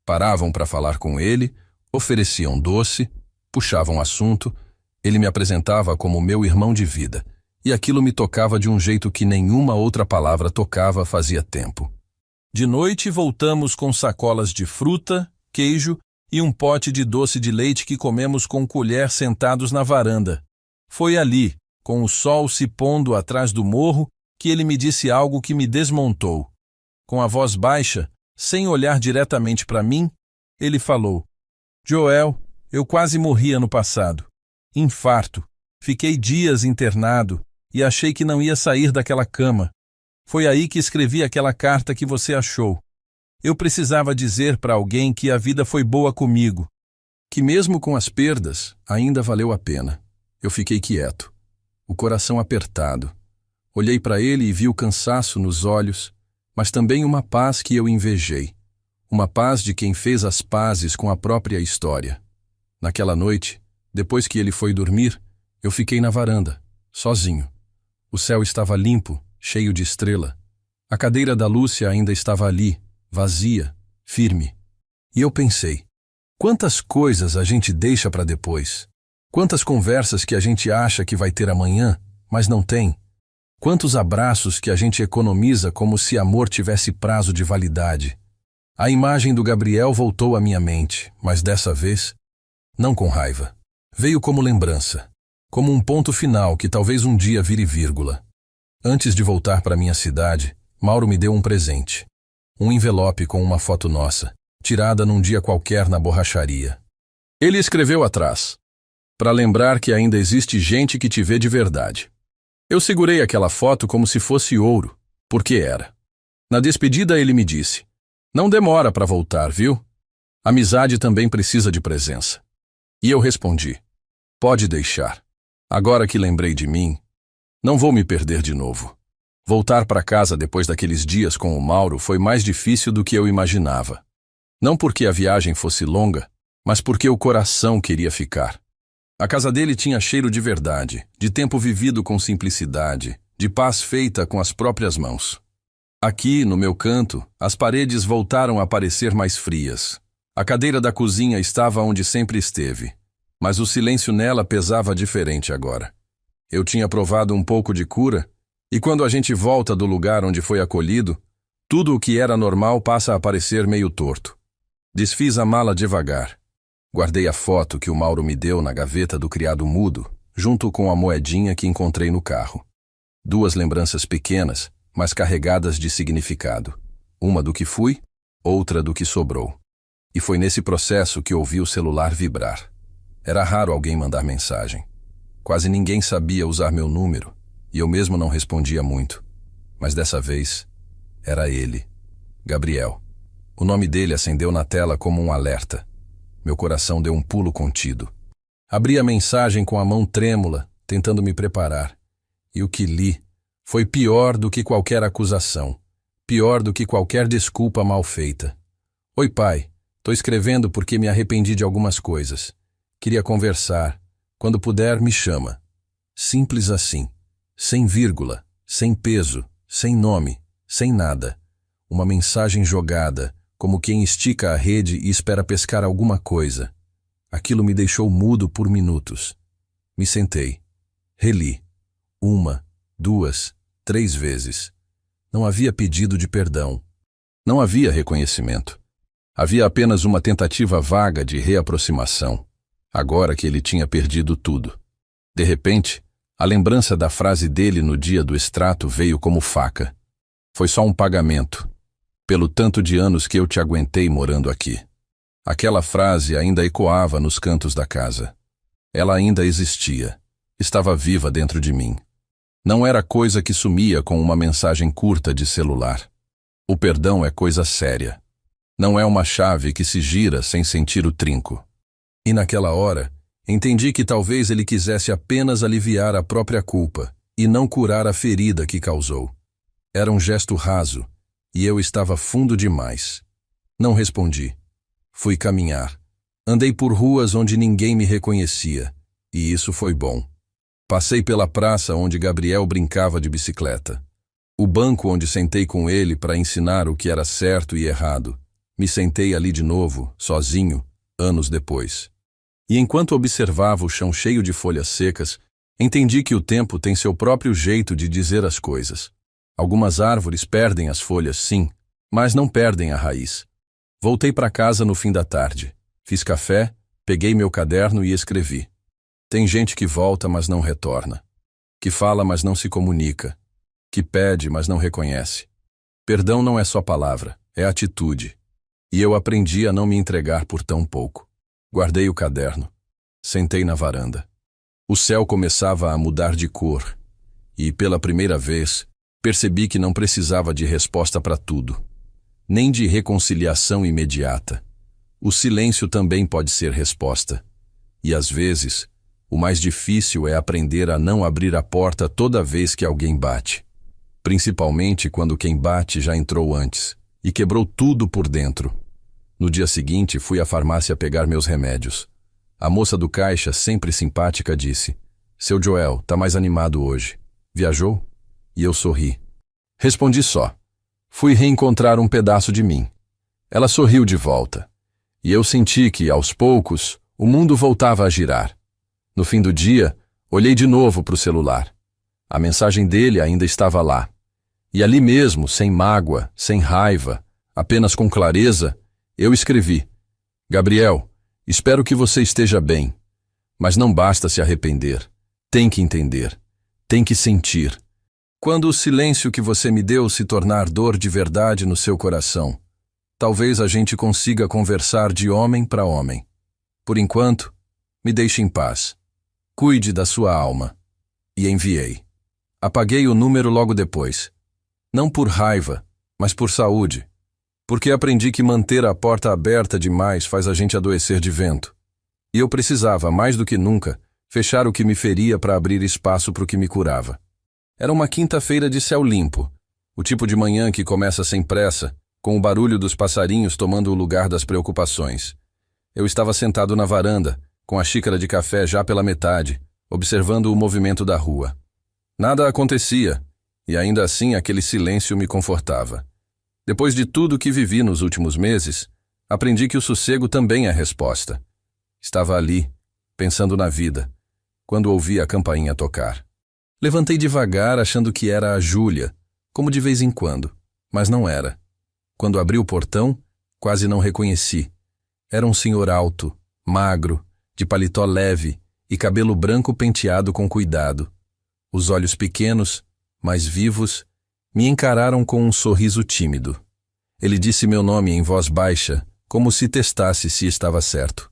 [SPEAKER 1] Paravam para falar com ele, ofereciam doce, puxavam assunto. Ele me apresentava como meu irmão de vida. E aquilo me tocava de um jeito que nenhuma outra palavra tocava fazia tempo. De noite voltamos com sacolas de fruta, queijo e um pote de doce de leite que comemos com colher sentados na varanda. Foi ali, com o sol se pondo atrás do morro, que ele me disse algo que me desmontou. Com a voz baixa, sem olhar diretamente para mim, ele falou: Joel, eu quase morri ano passado. Infarto. Fiquei dias internado. E achei que não ia sair daquela cama. Foi aí que escrevi aquela carta que você achou. Eu precisava dizer para alguém que a vida foi boa comigo, que mesmo com as perdas, ainda valeu a pena. Eu fiquei quieto, o coração apertado. Olhei para ele e vi o cansaço nos olhos, mas também uma paz que eu invejei. Uma paz de quem fez as pazes com a própria história. Naquela noite, depois que ele foi dormir, eu fiquei na varanda, sozinho. O céu estava limpo, cheio de estrela. A cadeira da Lúcia ainda estava ali, vazia, firme. E eu pensei, quantas coisas a gente deixa para depois? Quantas conversas que a gente acha que vai ter amanhã, mas não tem? Quantos abraços que a gente economiza como se amor tivesse prazo de validade? A imagem do Gabriel voltou à minha mente, mas dessa vez, não com raiva. Veio como lembrança. Como um ponto final que talvez um dia vire vírgula. Antes de voltar para minha cidade, Mauro me deu um presente. Um envelope com uma foto nossa, tirada num dia qualquer na borracharia. Ele escreveu atrás: para lembrar que ainda existe gente que te vê de verdade. Eu segurei aquela foto como se fosse ouro, porque era. Na despedida ele me disse: não demora para voltar, viu? Amizade também precisa de presença. E eu respondi: pode deixar. Agora que lembrei de mim, não vou me perder de novo. Voltar para casa depois daqueles dias com o Mauro foi mais difícil do que eu imaginava. Não porque a viagem fosse longa, mas porque o coração queria ficar. A casa dele tinha cheiro de verdade, de tempo vivido com simplicidade, de paz feita com as próprias mãos. Aqui, no meu canto, as paredes voltaram a parecer mais frias. A cadeira da cozinha estava onde sempre esteve, mas o silêncio nela pesava diferente agora. Eu tinha provado um pouco de cura, e quando a gente volta do lugar onde foi acolhido, tudo o que era normal passa a parecer meio torto. Desfiz a mala devagar. Guardei a foto que o Mauro me deu na gaveta do criado mudo, junto com a moedinha que encontrei no carro. 2 lembranças pequenas, mas carregadas de significado. Uma do que fui, outra do que sobrou. E foi nesse processo que ouvi o celular vibrar. Era raro alguém mandar mensagem. Quase ninguém sabia usar meu número, e eu mesmo não respondia muito. Mas dessa vez, era ele. Gabriel. O nome dele acendeu na tela como um alerta. Meu coração deu um pulo contido. Abri a mensagem com a mão trêmula, tentando me preparar. E o que li foi pior do que qualquer acusação. Pior do que qualquer desculpa mal feita. Oi, pai. Tô escrevendo porque me arrependi de algumas coisas. Queria conversar. Quando puder, me chama. Simples assim. Sem vírgula, sem peso, sem nome, sem nada. Uma mensagem jogada, como quem estica a rede e espera pescar alguma coisa. Aquilo me deixou mudo por minutos. Me sentei. Reli. 1, 2, 3 vezes. Não havia pedido de perdão. Não havia reconhecimento. Havia apenas uma tentativa vaga de reaproximação, agora que ele tinha perdido tudo. De repente, a lembrança da frase dele no dia do extrato veio como faca. Foi só um pagamento, pelo tanto de anos que eu te aguentei morando aqui. Aquela frase ainda ecoava nos cantos da casa. Ela ainda existia, estava viva dentro de mim. Não era coisa que sumia com uma mensagem curta de celular. O perdão é coisa séria. Não é uma chave que se gira sem sentir o trinco. E naquela hora, entendi que talvez ele quisesse apenas aliviar a própria culpa e não curar a ferida que causou. Era um gesto raso, e eu estava fundo demais. Não respondi. Fui caminhar. Andei por ruas onde ninguém me reconhecia, e isso foi bom. Passei pela praça onde Gabriel brincava de bicicleta. O banco onde sentei com ele para ensinar o que era certo e errado. Me sentei ali de novo, sozinho, anos depois. E enquanto observava o chão cheio de folhas secas, entendi que o tempo tem seu próprio jeito de dizer as coisas. Algumas árvores perdem as folhas, sim, mas não perdem a raiz. Voltei para casa no fim da tarde. Fiz café, peguei meu caderno e escrevi. Tem gente que volta, mas não retorna. Que fala, mas não se comunica. Que pede, mas não reconhece. Perdão não é só palavra, é atitude. E eu aprendi a não me entregar por tão pouco. Guardei o caderno. Sentei na varanda. O céu começava a mudar de cor. E, pela primeira vez, percebi que não precisava de resposta para tudo. Nem de reconciliação imediata. O silêncio também pode ser resposta. E, às vezes, o mais difícil é aprender a não abrir a porta toda vez que alguém bate. Principalmente quando quem bate já entrou antes e quebrou tudo por dentro. No dia seguinte, fui à farmácia pegar meus remédios. A moça do caixa, sempre simpática, disse: Seu Joel, tá mais animado hoje. Viajou? E eu sorri. Respondi só. Fui reencontrar um pedaço de mim. Ela sorriu de volta. E eu senti que, aos poucos, o mundo voltava a girar. No fim do dia, olhei de novo para o celular. A mensagem dele ainda estava lá. E ali mesmo, sem mágoa, sem raiva, apenas com clareza, eu escrevi: Gabriel, espero que você esteja bem. Mas não basta se arrepender. Tem que entender. Tem que sentir. Quando o silêncio que você me deu se tornar dor de verdade no seu coração, talvez a gente consiga conversar de homem para homem. Por enquanto, me deixe em paz. Cuide da sua alma. E enviei. Apaguei o número logo depois. Não por raiva, mas por saúde. Porque aprendi que manter a porta aberta demais faz a gente adoecer de vento. E eu precisava, mais do que nunca, fechar o que me feria para abrir espaço para o que me curava. Era uma quinta-feira de céu limpo, o tipo de manhã que começa sem pressa, com o barulho dos passarinhos tomando o lugar das preocupações. Eu estava sentado na varanda, com a xícara de café já pela metade, observando o movimento da rua. Nada acontecia, e ainda assim aquele silêncio me confortava. Depois de tudo que vivi nos últimos meses, aprendi que o sossego também é resposta. Estava ali, pensando na vida, quando ouvi a campainha tocar. Levantei devagar, achando que era a Júlia, como de vez em quando, mas não era. Quando abri o portão, quase não reconheci. Era um senhor alto, magro, de paletó leve e cabelo branco penteado com cuidado. Os olhos pequenos, mas vivos, me encararam com um sorriso tímido. Ele disse meu nome em voz baixa, como se testasse se estava certo.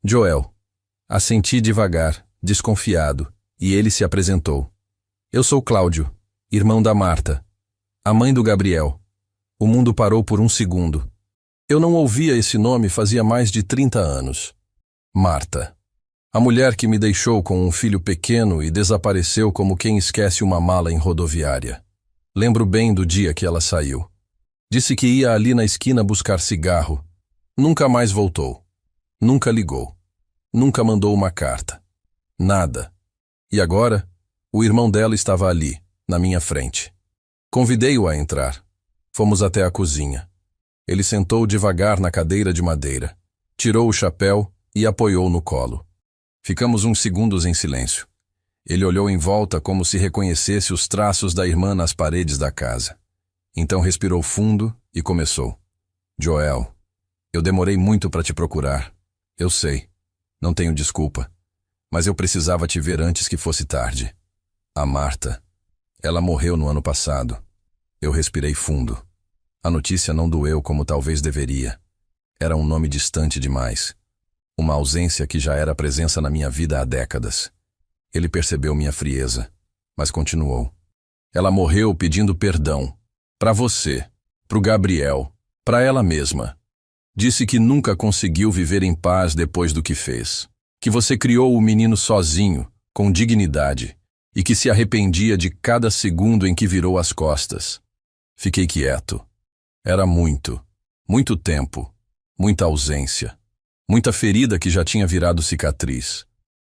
[SPEAKER 1] Joel. Assenti devagar, desconfiado, e ele se apresentou. Eu sou Cláudio, irmão da Marta, a mãe do Gabriel. O mundo parou por um segundo. Eu não ouvia esse nome fazia mais de 30 anos. Marta. A mulher que me deixou com um filho pequeno e desapareceu como quem esquece uma mala em rodoviária. Lembro bem do dia que ela saiu. Disse que ia ali na esquina buscar cigarro. Nunca mais voltou. Nunca ligou. Nunca mandou uma carta. Nada. E agora, o irmão dela estava ali, na minha frente. Convidei-o a entrar. Fomos até a cozinha. Ele sentou devagar na cadeira de madeira, tirou o chapéu e apoiou no colo. Ficamos uns segundos em silêncio. Ele olhou em volta como se reconhecesse os traços da irmã nas paredes da casa. Então respirou fundo e começou. Joel, eu demorei muito para te procurar. Eu sei. Não tenho desculpa. Mas eu precisava te ver antes que fosse tarde. A Marta. Ela morreu no ano passado. Eu respirei fundo. A notícia não doeu como talvez deveria. Era um nome distante demais. Uma ausência que já era presença na minha vida há décadas. Ele percebeu minha frieza, mas continuou. Ela morreu pedindo perdão. Para você, para o Gabriel, para ela mesma. Disse que nunca conseguiu viver em paz depois do que fez. Que você criou o menino sozinho, com dignidade, e que se arrependia de cada segundo em que virou as costas. Fiquei quieto. Era muito tempo, muita ausência, muita ferida que já tinha virado cicatriz.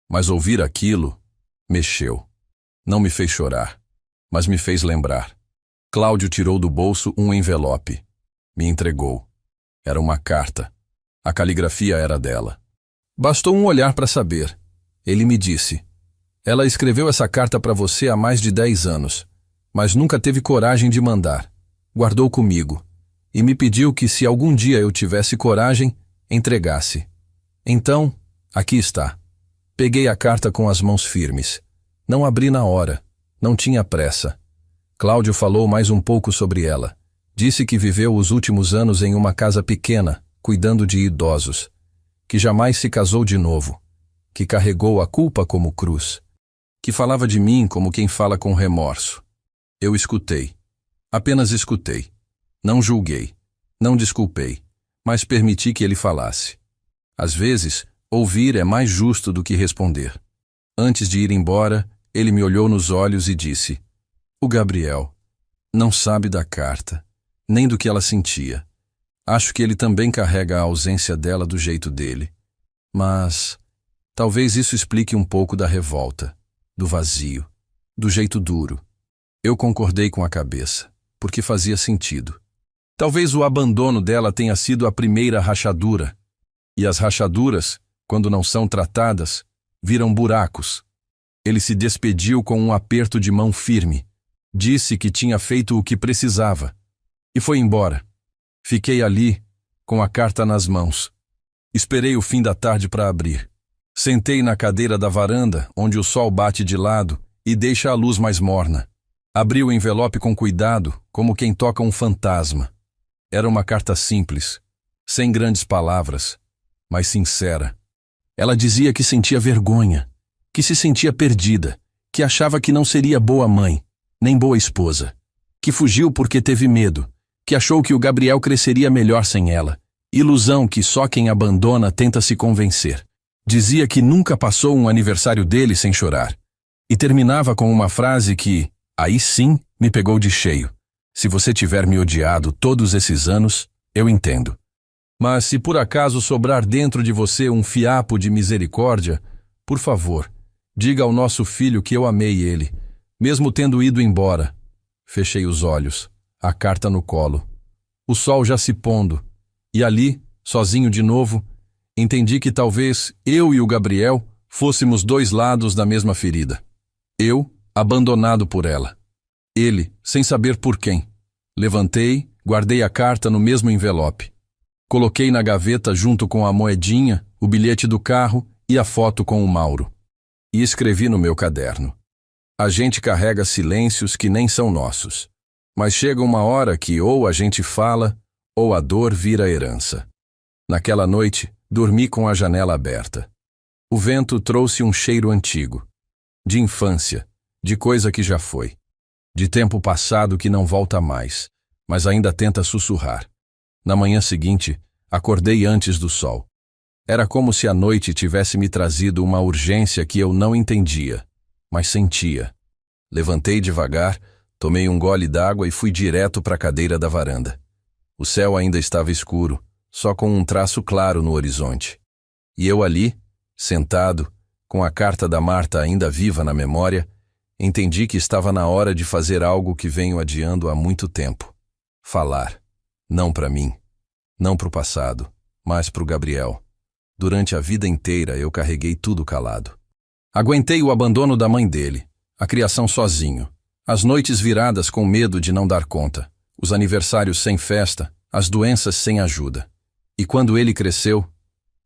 [SPEAKER 1] Mas ouvir aquilo mexeu. Não me fez chorar, mas me fez lembrar. Cláudio tirou do bolso um envelope. Me entregou. Era uma carta. A caligrafia era dela. Bastou um olhar para saber. Ele me disse: ela escreveu essa carta para você há mais de 10 anos, mas nunca teve coragem de mandar. Guardou comigo. E me pediu que, se algum dia eu tivesse coragem, entregasse. Então, aqui está. Peguei a carta com as mãos firmes. Não abri na hora. Não tinha pressa. Cláudio falou mais um pouco sobre ela. Disse que viveu os últimos anos em uma casa pequena, cuidando de idosos. Que jamais se casou de novo. Que carregou a culpa como cruz. Que falava de mim como quem fala com remorso. Eu escutei. Apenas escutei. Não julguei. Não desculpei. Mas permiti que ele falasse. Às vezes, ouvir é mais justo do que responder. Antes de ir embora, ele me olhou nos olhos e disse: o Gabriel não sabe da carta, nem do que ela sentia. Acho que ele também carrega a ausência dela do jeito dele. Mas talvez isso explique um pouco da revolta, do vazio, do jeito duro. Eu concordei com a cabeça, porque fazia sentido. Talvez o abandono dela tenha sido a primeira rachadura. E as rachaduras, quando não são tratadas, viram buracos. Ele se despediu com um aperto de mão firme. Disse que tinha feito o que precisava. E foi embora. Fiquei ali, com a carta nas mãos. Esperei o fim da tarde para abrir. Sentei na cadeira da varanda, onde o sol bate de lado e deixa a luz mais morna. Abri o envelope com cuidado, como quem toca um fantasma. Era uma carta simples, sem grandes palavras, mas sincera. Ela dizia que sentia vergonha, que se sentia perdida, que achava que não seria boa mãe, nem boa esposa, que fugiu porque teve medo, que achou que o Gabriel cresceria melhor sem ela, ilusão que só quem abandona tenta se convencer. Dizia que nunca passou um aniversário dele sem chorar, e terminava com uma frase que, Aí sim me pegou de cheio. Se você tiver me odiado todos esses anos, eu entendo. Mas se por acaso sobrar dentro de você um fiapo de misericórdia, por favor, diga ao nosso filho que eu amei ele, mesmo tendo ido embora. Fechei os olhos, a carta no colo. O sol já se pondo, e ali, sozinho de novo, entendi que talvez eu e o Gabriel fôssemos dois lados da mesma ferida. Eu, abandonado por ela. Ele, sem saber por quem. Levantei, guardei a carta no mesmo envelope. Coloquei na gaveta junto com a moedinha, o bilhete do carro e a foto com o Mauro. E escrevi no meu caderno. A gente carrega silêncios que nem são nossos. Mas chega uma hora que ou a gente fala, ou a dor vira herança. Naquela noite, dormi com a janela aberta. O vento trouxe um cheiro antigo. De infância, de coisa que já foi. De tempo passado que não volta mais, mas ainda tenta sussurrar. Na manhã seguinte, acordei antes do sol. Era como se a noite tivesse me trazido uma urgência que eu não entendia, mas sentia. Levantei devagar, tomei um gole d'água e fui direto para a cadeira da varanda. O céu ainda estava escuro, só com um traço claro no horizonte. E eu ali, sentado, com a carta da Marta ainda viva na memória, entendi que estava na hora de fazer algo que venho adiando há muito tempo. Falar. Não para mim. Não para o passado, mas para o Gabriel. Durante a vida inteira eu carreguei tudo calado. Aguentei o abandono da mãe dele, a criação sozinho, as noites viradas com medo de não dar conta, os aniversários sem festa, as doenças sem ajuda. E quando ele cresceu,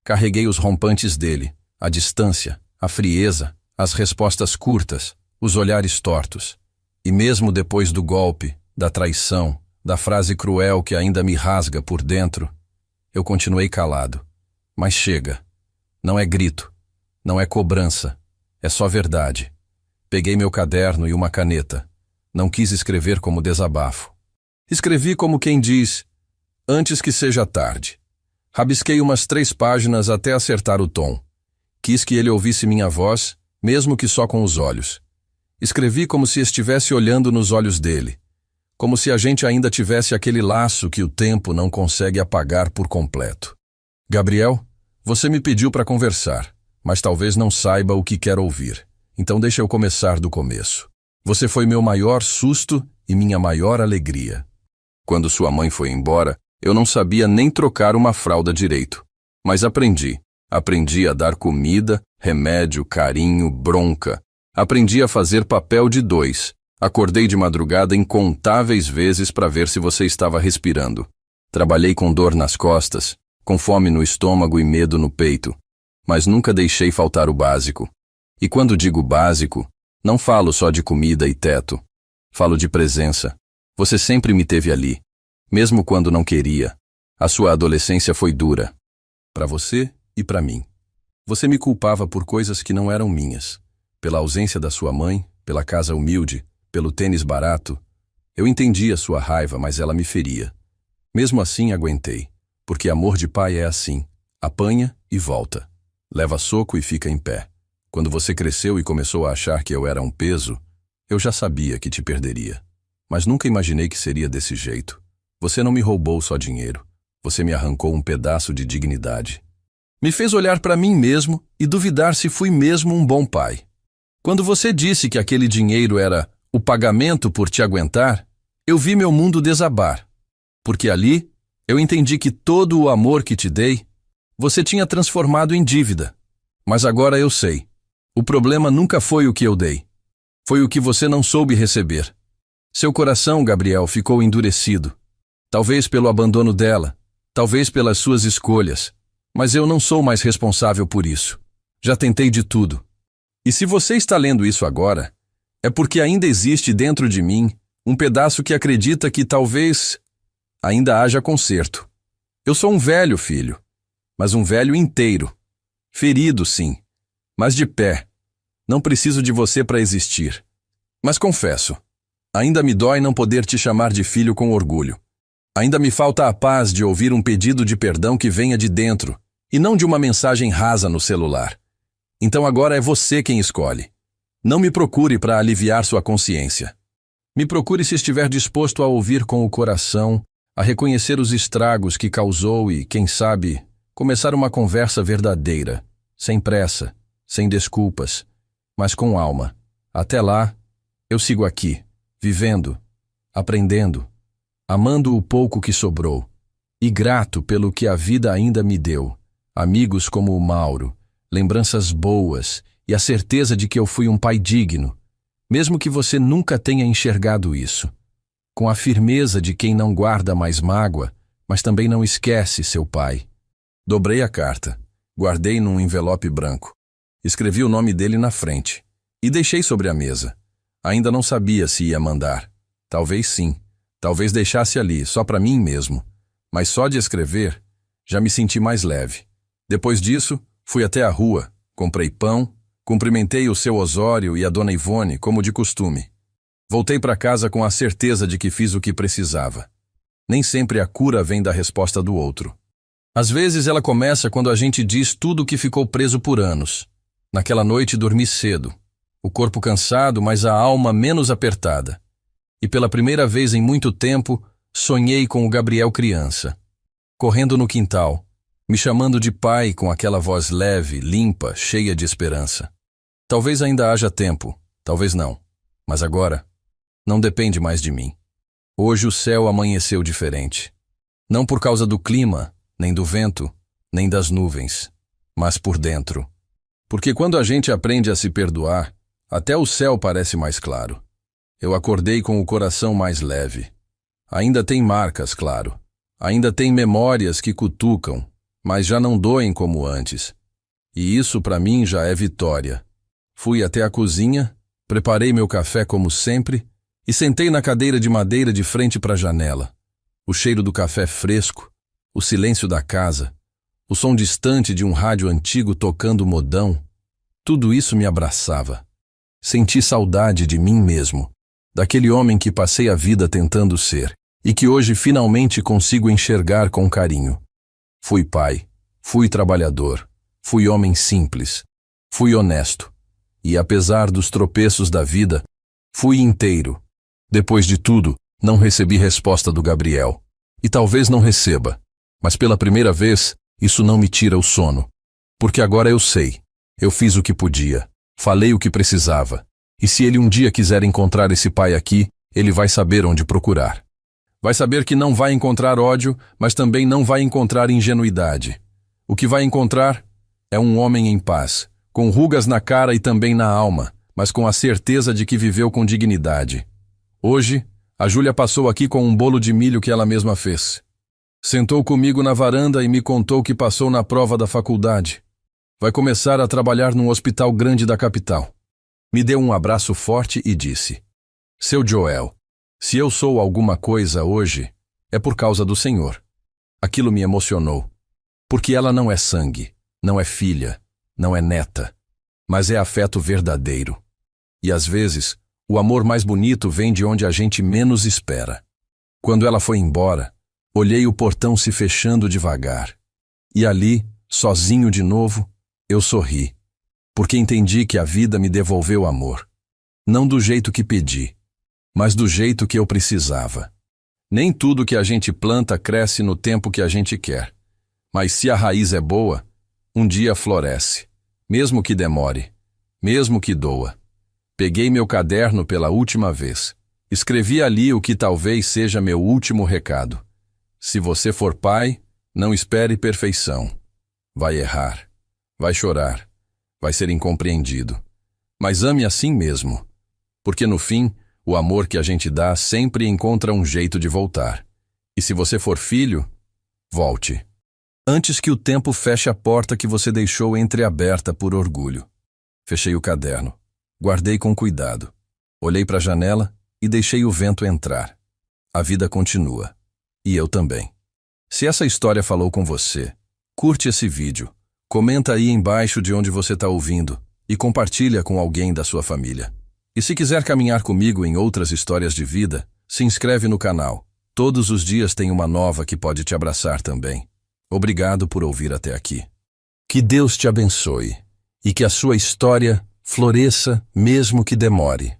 [SPEAKER 1] carreguei os rompantes dele, a distância, a frieza, as respostas curtas, os olhares tortos. E mesmo depois do golpe, da traição, da frase cruel que ainda me rasga por dentro, eu continuei calado. Mas chega. Não é grito. Não é cobrança. É só verdade. Peguei meu caderno e uma caneta. Não quis escrever como desabafo. Escrevi como quem diz, antes que seja tarde. Rabisquei umas 3 páginas até acertar o tom. Quis que ele ouvisse minha voz, mesmo que só com os olhos. Escrevi como se estivesse olhando nos olhos dele. Como se a gente ainda tivesse aquele laço que o tempo não consegue apagar por completo. Gabriel, você me pediu para conversar, mas talvez não saiba o que quer ouvir. Então deixa eu começar do começo. Você foi meu maior susto e minha maior alegria. Quando sua mãe foi embora, eu não sabia nem trocar uma fralda direito. Mas aprendi. Aprendi a dar comida, remédio, carinho, bronca. Aprendi a fazer papel de 2. Acordei de madrugada incontáveis vezes para ver se você estava respirando. Trabalhei com dor nas costas, com fome no estômago e medo no peito, mas nunca deixei faltar o básico. E quando digo básico, não falo só de comida e teto. Falo de presença. Você sempre me teve ali, mesmo quando não queria. A sua adolescência foi dura. Para você e para mim. Você me culpava por coisas que não eram minhas. Pela ausência da sua mãe, pela casa humilde, pelo tênis barato. Eu entendi a sua raiva, mas ela me feria. Mesmo assim aguentei, porque amor de pai é assim. Apanha e volta. Leva soco e fica em pé. Quando você cresceu e começou a achar que eu era um peso, eu já sabia que te perderia. Mas nunca imaginei que seria desse jeito. Você não me roubou só dinheiro. Você me arrancou um pedaço de dignidade. Me fez olhar para mim mesmo e duvidar se fui mesmo um bom pai. Quando você disse que aquele dinheiro era o pagamento por te aguentar, eu vi meu mundo desabar. Porque ali, eu entendi que todo o amor que te dei, você tinha transformado em dívida. Mas agora eu sei. O problema nunca foi o que eu dei. Foi o que você não soube receber. Seu coração, Gabriel, ficou endurecido. Talvez pelo abandono dela, talvez pelas suas escolhas. Mas eu não sou mais responsável por isso. Já tentei de tudo. E se você está lendo isso agora, é porque ainda existe dentro de mim um pedaço que acredita que talvez ainda haja conserto. Eu sou um velho, filho, mas um velho inteiro. Ferido, sim, mas de pé. Não preciso de você para existir. Mas confesso, ainda me dói não poder te chamar de filho com orgulho. Ainda me falta a paz de ouvir um pedido de perdão que venha de dentro, e não de uma mensagem rasa no celular. Então agora é você quem escolhe. Não me procure para aliviar sua consciência. Me procure se estiver disposto a ouvir com o coração, a reconhecer os estragos que causou e, quem sabe, começar uma conversa verdadeira, sem pressa, sem desculpas, mas com alma. Até lá, eu sigo aqui, vivendo, aprendendo, amando o pouco que sobrou, e grato pelo que a vida ainda me deu. Amigos como o Mauro, lembranças boas e a certeza de que eu fui um pai digno, mesmo que você nunca tenha enxergado isso. Com a firmeza de quem não guarda mais mágoa, mas também não esquece seu pai. Dobrei a carta, guardei num envelope branco. Escrevi o nome dele na frente e deixei sobre a mesa. Ainda não sabia se ia mandar. Talvez sim. Talvez deixasse ali, só para mim mesmo. Mas só de escrever, já me senti mais leve. Depois disso, fui até a rua, comprei pão, cumprimentei o seu Osório e a dona Ivone, como de costume. Voltei para casa com a certeza de que fiz o que precisava. Nem sempre a cura vem da resposta do outro. Às vezes ela começa quando a gente diz tudo o que ficou preso por anos. Naquela noite dormi cedo. O corpo cansado, mas a alma menos apertada. E pela primeira vez em muito tempo, sonhei com o Gabriel criança. Correndo no quintal, me chamando de pai com aquela voz leve, limpa, cheia de esperança. Talvez ainda haja tempo, talvez não. Mas agora, não depende mais de mim. Hoje o céu amanheceu diferente. Não por causa do clima, nem do vento, nem das nuvens, mas por dentro. Porque quando a gente aprende a se perdoar, até o céu parece mais claro. Eu acordei com o coração mais leve. Ainda tem marcas, claro. Ainda tem memórias que cutucam, mas já não doem como antes. E isso para mim já é vitória. Fui até a cozinha, preparei meu café como sempre e sentei na cadeira de madeira de frente para a janela. O cheiro do café fresco, o silêncio da casa, o som distante de um rádio antigo tocando modão, tudo isso me abraçava. Senti saudade de mim mesmo, daquele homem que passei a vida tentando ser e que hoje finalmente consigo enxergar com carinho. Fui pai, fui trabalhador, fui homem simples, fui honesto e, apesar dos tropeços da vida, fui inteiro. Depois de tudo, não recebi resposta do Gabriel. E talvez não receba, mas pela primeira vez, isso não me tira o sono. Porque agora eu sei, eu fiz o que podia, falei o que precisava, e se ele um dia quiser encontrar esse pai aqui, ele vai saber onde procurar. Vai saber que não vai encontrar ódio, mas também não vai encontrar ingenuidade. O que vai encontrar é um homem em paz, com rugas na cara e também na alma, mas com a certeza de que viveu com dignidade. Hoje, a Júlia passou aqui com um bolo de milho que ela mesma fez. Sentou comigo na varanda e me contou que passou na prova da faculdade. Vai começar a trabalhar num hospital grande da capital. Me deu um abraço forte e disse: Seu Joel, se eu sou alguma coisa hoje, é por causa do Senhor. Aquilo me emocionou. Porque ela não é sangue, não é filha, não é neta, mas é afeto verdadeiro. E às vezes, o amor mais bonito vem de onde a gente menos espera. Quando ela foi embora, olhei o portão se fechando devagar. E ali, sozinho de novo, eu sorri. Porque entendi que a vida me devolveu amor. Não do jeito que pedi, mas do jeito que eu precisava. Nem tudo que a gente planta cresce no tempo que a gente quer. Mas se a raiz é boa, um dia floresce. Mesmo que demore, mesmo que doa. Peguei meu caderno pela última vez. Escrevi ali o que talvez seja meu último recado. Se você for pai, não espere perfeição. Vai errar, vai chorar, vai ser incompreendido. Mas ame assim mesmo. Porque no fim, o amor que a gente dá sempre encontra um jeito de voltar. E se você for filho, volte. Antes que o tempo feche a porta que você deixou entreaberta por orgulho. Fechei o caderno. Guardei com cuidado. Olhei para a janela e deixei o vento entrar. A vida continua. E eu também. Se essa história falou com você, curte esse vídeo, comenta aí embaixo de onde você está ouvindo e compartilha com alguém da sua família. E se quiser caminhar comigo em outras histórias de vida, se inscreve no canal. Todos os dias tem uma nova que pode te abraçar também. Obrigado por ouvir até aqui. Que Deus te abençoe e que a sua história floresça mesmo que demore.